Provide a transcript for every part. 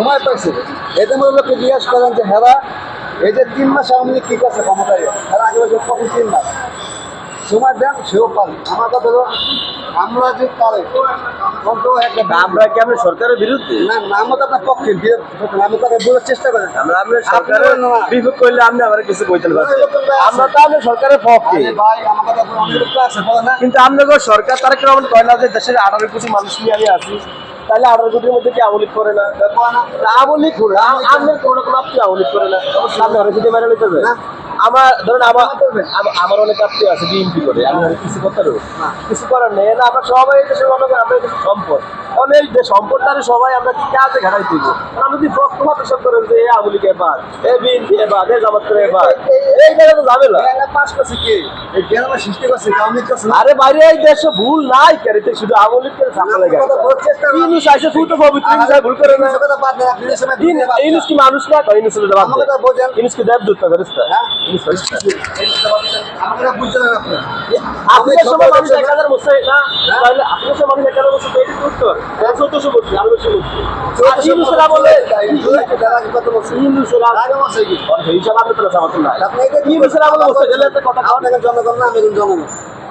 সময় পাইছে এদের মধ্যে লোককে জিজ্ঞাসা করেন যে হেরা এই যে 3 মাস আওয়ামী লীগ কি করছে ক্ষমতায়, হেরা আগে বছর কখন 3 মাস সময় দেন সেও পারে। আমার কথা হলো আমরা যে পারে আমরা কি আমরা সরকারের বিরুদ্ধে না, আমরা তো আপনার পক্ষে আমি কথা বলার চেষ্টা করেন। আমরা সরকারের বিপদ করলে আপনি আমার কিছু বলতে পারবেন, আমরা তো আমরা সরকারের পক্ষে ভাই আমার কথা অনেক লোক আছে বলে না, কিন্তু আপনাদের সরকার তারা কেমন কয় না যে দেশের 18 কোটি মানুষ নিয়ে আমি আছি, তাহলে 18 কোটির মধ্যে কি আওয়ামী লীগ করে না? আওয়ামী লীগ করে আপনার কোনো আপনি আওয়ামী লীগ করে না, সামনে অনেক যদি মেনে নিতে হবে। আমার ধরেন আমার অনেক আত্মীয় আছে বিএনপি করে, আমি কিছু করতে পারবো কিছু করার নেই না। আমরা সবাই দেশের মনে করি আমরা দেশের সম্পদ, কারণ এই যে সম্পদটা সবাই আমরা কাজে ঘাটাই দিব। আমরা যদি পক্ষপাত সব করেন যে আওয়ামী লীগ এবার এ বিএনপি এবার এ জামাত করে এবার এই জায়গায় তো যাবে না। পাস করছে কি এই গ্রামে সৃষ্টি করছে আওয়ামী লীগ করছে। আরে বাইরে এই দেশে ভুল নাই কেরিতে শুধু আওয়ামী লীগ করে সামনে লাগে ইউনুস আইসে ফুটো পবিত্র ইউনুস ভুল করে না। ইউনুস কি মানুষ না কয় ইউনুস জবাব দেন, ইউনুস কি দেবদূত না ফেরেশতা? হ্যাঁ ইউনুস ফেরেশতা। আপনারা বুঝছেন না আপনার সময় মানুষ 1000 বছর না, তাহলে আপনার সময় মানুষ 1000 বছর পেটে উত্তর 1400 বছর আরো বেশি বছর। আর ইউনুসরা বলে ইউনুসরা আগে বছর কি এই হিসাব আপনি তো জামাত না, আপনি ইউনুসরা বলে বছর গেলে একটা কথা আপনাকে জনগণ না আমি জনগণ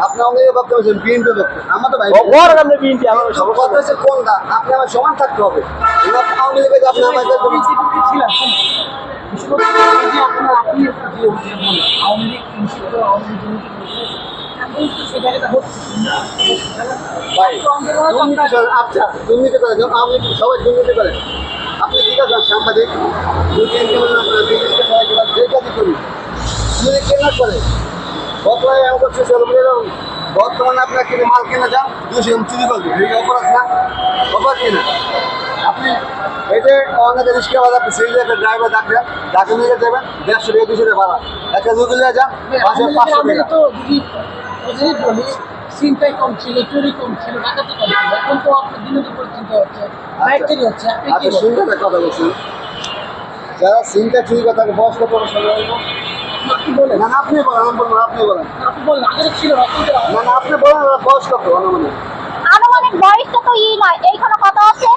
আপনি আমাকে বক্তব্য বলছেন বিএনপি বক্তব্য আমরা তো ভাই ওর নামে বিএনপি আমার সব কথা হচ্ছে কোনটা আপনি আমার সমান থাকতে হবে। আওয়ামী লীগের আপনি আমাকে ছিলেন আচ্ছা দুর্নীতি করে আওয়ামী লীগ সবাই দুর্নীতি করে। আপনি ঠিক আছে সাংবাদিক যে কাজই করি দুর্নীতি কেন করে বদলায় এমন করছে বর্তমানে আপনার কিনে মাল কিনে যান 200 চুরি করবে এই অপরাধ না, অপরাধ কিনা আপনি এই যে অনেক রিক্সাওয়ালা আপনি সেই জায়গায় ড্রাইভার ডাকে নিয়ে যাবেন 150 টাকা 200 টাকা ভাড়া একটা রুগী নিয়ে যান 500 টাকা। বলি চিন্তাই কম ছিল, চুরি কম ছিল, ডাকাতি কম ছিল, এখন তো আপনার দিনে তো চিন্তা হচ্ছে বাইকটাই হচ্ছে। আচ্ছা শুনবেন কথা বলছি যারা চিন্তা চুরি কথা বয়স কত আপনি বলেন না আপনি বলেন আপনি বলেন আপনি বলেন আগে ছিল না আপনি বলেন বয়স কত অনুমানিক আনুমানিক বয়সটা তো নয়। এইখানে কথা আছে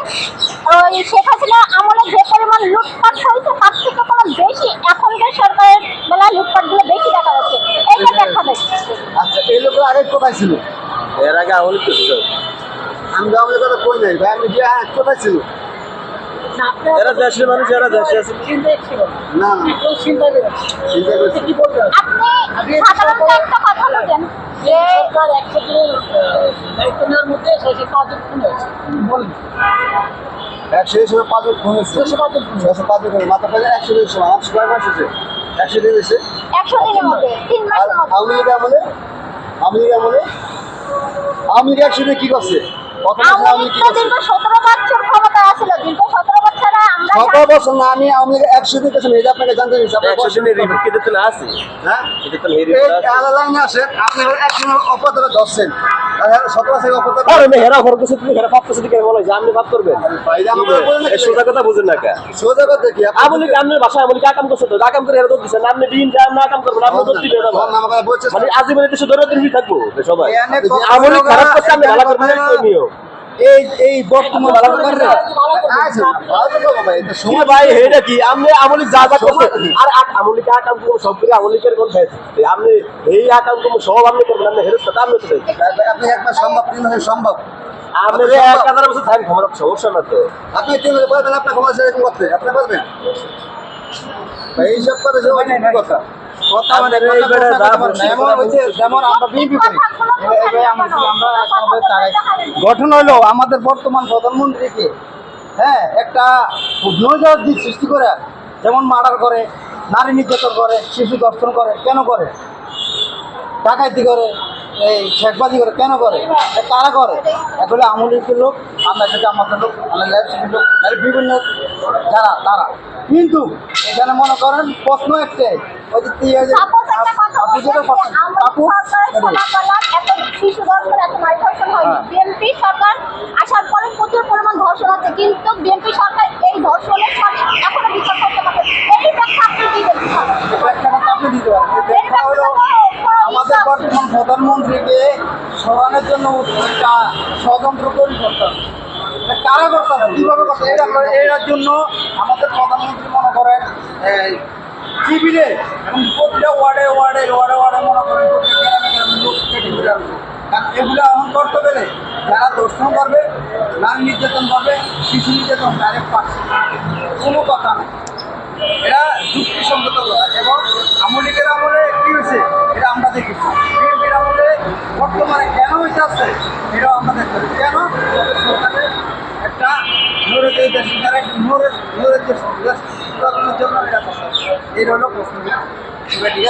ওই শেখ হাসিনা আমলে যে পরিমাণ লুটপাট হয়েছে তার থেকে কোনো বেশি এখনকার সরকারের বেলা লুটপাটগুলো বেশি দেখা যাচ্ছে, এইটা দেখা যাচ্ছে। আচ্ছা এই লোকের আগে কোথায় ছিল? এর আগে আওয়ামী লীগ ছিল, আমি আমাদের কথা কই নাই ভাই, আমি যে কোথায় ছিল? এরা দেশের মানুষ, এরা দেশে আছে চিন্তাই ছিল না এখন চিন্তা করছে চিন্তা করছি কি বলবেন আপনি সাধারণত একটা কথা বলেন যে সরকার একসাথে দায়িত্ব নেওয়ার মধ্যে 605 জন খুন হয়েছে বলেন 100 সময় 5 জন খুন হয়েছে 605 জন মাথা পেলে 100 দিনের সময় আমার ছয় মাস হয়েছে 100 দিন হয়েছে 100 দিনের মধ্যে 3 মাসের মধ্যে। আওয়ামী লীগ আমলে 100 দিনে কি করছে? আওয়ামী লীগ তো দীর্ঘ 17 বছর ক্ষমতায় ছিল, দীর্ঘ 17 বছরে আমরা 17 বছর না আমি আওয়ামী লীগ 100 দিন কাছে এটা আপনাকে জানতে চাইছি। 100 দিনের রিপোর্ট কি দিতে না আছে? হ্যাঁ এটা তো এই আলালাইনে আসেন আপনি 100 অপরাধ ধরছেন 17 বছর অপরাধ আরে মে হেরা ঘর কিছু তুমি হেরা পাপ কিছু দিকে বলে যে আপনি পাপ করবেন ভাইরা আমাকে বলেন এই সোজা কথা বুঝেন না কা সোজা কথা কি আমলি কামনের ভাষায় আমলি কাম করছে তো কাম করে হেরা তো দিছেন আপনি দিন যা না কাম করবেন আপনি তো দিবেন না আমাকে বলছে মানে আজীবন দেশে ধরে দিন থাকবো সবাই আমলি খারাপ করতে আপনি ভালো করবেন তো নিও এই বর্তমান ভালো করে সময় ভাই হেডা কি আপনি আমলি যা যা করছেন আর আমলি কা কাম করব সব করে আমলিকের কোন খাইছে আপনি এই কাম করব সব আপনি করবেন আপনি হেডা সাথে আপনি তো আপনি একবার সম্ভব তিন হয়ে সম্ভব আপনি 1000 বছর থাকেন ক্ষমতা সমস্যা না তো আপনি তিন হয়ে বলবেন আপনার ক্ষমতা এরকম করতে আপনি বলবেন এই সব কথা কথা কথা মানে এই বেড়া এমন হচ্ছে যেমন আমরা বিএনপি করি গঠন হলো আমাদের বর্তমান প্রধানমন্ত্রীকে হ্যাঁ একটা নৈরাজ্য দিক সৃষ্টি করে যেমন মার্ডার করে নারী নির্যাতন করে শিশু ধর্ষণ করে কেন করে ডাকাতি করে এই শেখবাজি করে কেন করে কারা করে এগুলো আমলের লোক আমরা সেটা আমাদের লোক লোক বিভিন্ন যারা তারা কিন্তু এখানে মনে করেন প্রশ্ন একটাই ওই যে বিএনপি সরকার আসার পরে প্রচুর পরিমাণ ধর্ষণ হচ্ছে, কিন্তু বিএনপি সরকার এই ধর্ষণের সঠিক এখনো বিচার করতে পারে। এই ব্যাখ্যা আপনি কি আমাদের বর্তমান প্রধানমন্ত্রীকে সরানোর জন্য একটা স্বতন্ত্র পরিবর্তন এটা কারা করতেছে, কীভাবে করছে? এটার জন্য আমাদের প্রধানমন্ত্রী মনে করেন শিবিরে এবং প্রতিটা ওয়ার্ডে ওয়ার্ডে ওয়ার্ডে ওয়ার্ডে মনে করেন প্রত্যেক গ্রামে গ্রামে লোক কেটে ঘুরে আসবে। কারণ এগুলো এখন করতে পেরে যারা দর্শন করবে, নারী নির্যাতন করবে, শিশু নির্যাতন ডাইরেক্ট পাচ্ছে, কোনো কথা নেই। এটা যুক্তিসঙ্গত কথা। এবং আওয়ামী লীগের আমলে কী হয়েছে এটা আমরা দেখেছি, বিএনপির আমলে বর্তমানে কেন হয়েছে আসছে এটাও আমরা দেখতে পাচ্ছি। কেন আমাদের সরকারের একটা নড়ে দেশের দ্বারা একটা নড়ে দেশ পুরাতনের জন্য এটা করতে হবে। এই হলো প্রশ্ন। ঠিক আছে।